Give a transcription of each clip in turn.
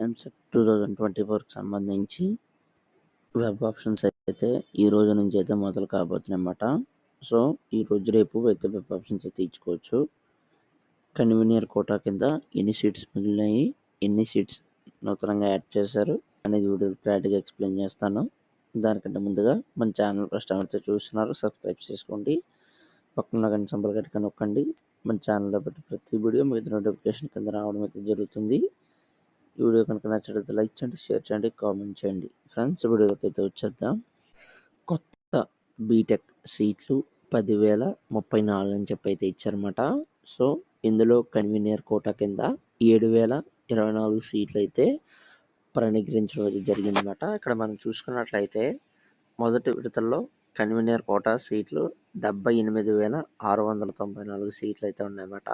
ఎంసెట్ 2024కి సంబంధించి web options అయితే ఈ రోజు నుంచి అయితే మొదలు కాబోతున్నాయన్నమాట. సో ఈ రోజు రేపు అయితే వెబ్ ఆప్షన్స్ అయితే ఇచ్చుకోవచ్చు. కన్వీనియర్ కోటా కింద ఎన్ని సీట్స్ మిగిలినాయి, ఎన్ని సీట్స్ నూతనంగా యాడ్ చేశారు అనేది వీడియో క్లారిటీగా ఎక్స్ప్లెయిన్ చేస్తాను. దానికంటే ముందుగా మన ఛానల్ ఫస్ట్ ఎవరైతే చూస్తున్నారో సబ్స్క్రైబ్ చేసుకోండి. పక్కన గంట సింబల్ గట్టిగా నొక్కండి. మన ఛానల్లో పెట్టి ప్రతి వీడియో మీకు నోటిఫికేషన్ కింద రావడం అయితే జరుగుతుంది. ఈ వీడియో కనుక నచ్చినట్లయితే లైక్ చేయండి, షేర్ చేయండి, కామెంట్ చేయండి. ఫ్రెండ్స్, వీడియోకి అయితే వచ్చేద్దాం. కొత్త బీటెక్ సీట్లు 10,034 అని చెప్పి అయితే ఇచ్చారన్నమాట. సో ఇందులో కన్వీనియర్ కోటా కింద 7,024 సీట్లు అయితే ప్రణీకరించడం అయితే జరిగిందన్నమాట. ఇక్కడ మనం చూసుకున్నట్లయితే మొదటి విడతల్లో కన్వీనియర్ కోటా సీట్లు 78,694 సీట్లు అయితే ఉన్నాయన్నమాట.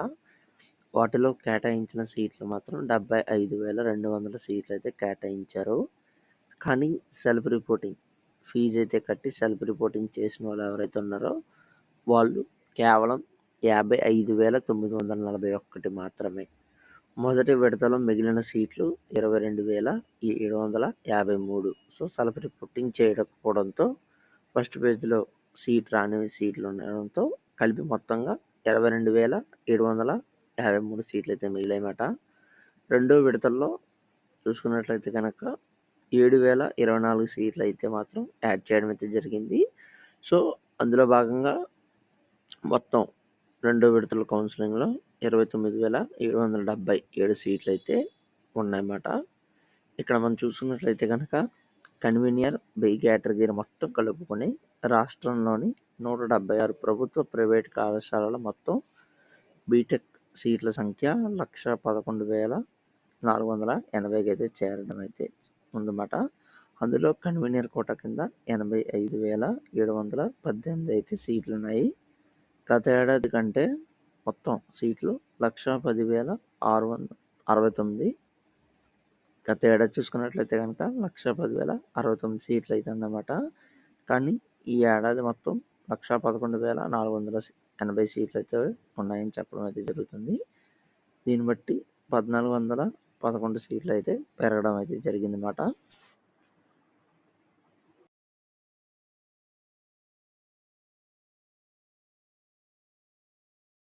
వాటిలో కేటాయించిన సీట్లు మాత్రం 75,200 సీట్లు అయితే కేటాయించారు. కానీ సెల్ఫ్ రిపోర్టింగ్ ఫీజు అయితే కట్టి సెల్ఫ్ రిపోర్టింగ్ చేసిన వాళ్ళు ఎవరైతే ఉన్నారో వాళ్ళు కేవలం 55,941 మాత్రమే. మొదటి విడతలో మిగిలిన సీట్లు 22,753. సో సెల్ఫ్ రిపోర్టింగ్ చేయకపోవడంతో ఫస్ట్ పేజ్లో సీట్ రాని సీట్లు ఉండడంతో కలిపి మొత్తంగా 22,753 సీట్లు అయితే మిగిలాయన్నమాట. రెండో విడతల్లో చూసుకున్నట్లయితే కనుక 7,024 సీట్లు అయితే మాత్రం యాడ్ చేయడం అయితే జరిగింది. సో అందులో భాగంగా మొత్తం రెండో విడతల కౌన్సిలింగ్లో 29,777 సీట్లు అయితే ఉన్నాయన్నమాట. ఇక్కడ మనం చూసుకున్నట్లయితే కనుక కన్వీనియర్ బి కేటగిరీ మొత్తం కలుపుకొని రాష్ట్రంలోని 176 ప్రభుత్వ ప్రైవేట్ కళాశాలల మొత్తం బీటెక్ సీట్ల సంఖ్య 111,480కి అయితే చేరడం అయితే ఉందన్నమాట. అందులో కన్వీనియర్ కోటా కింద 85,718 అయితే సీట్లు ఉన్నాయి. గత ఏడాది కంటే మొత్తం సీట్లు 110,669. గత ఏడాది చూసుకున్నట్లయితే కనుక 110,069 సీట్లు అయితే అన్నమాట. కానీ ఈ ఏడాది మొత్తం 111,480 సీట్లు అయితే ఉన్నాయని చెప్పడం అయితే జరుగుతుంది. దీన్ని బట్టి 1,411 సీట్లు అయితే పెరగడం అయితే జరిగిందన్నమాట.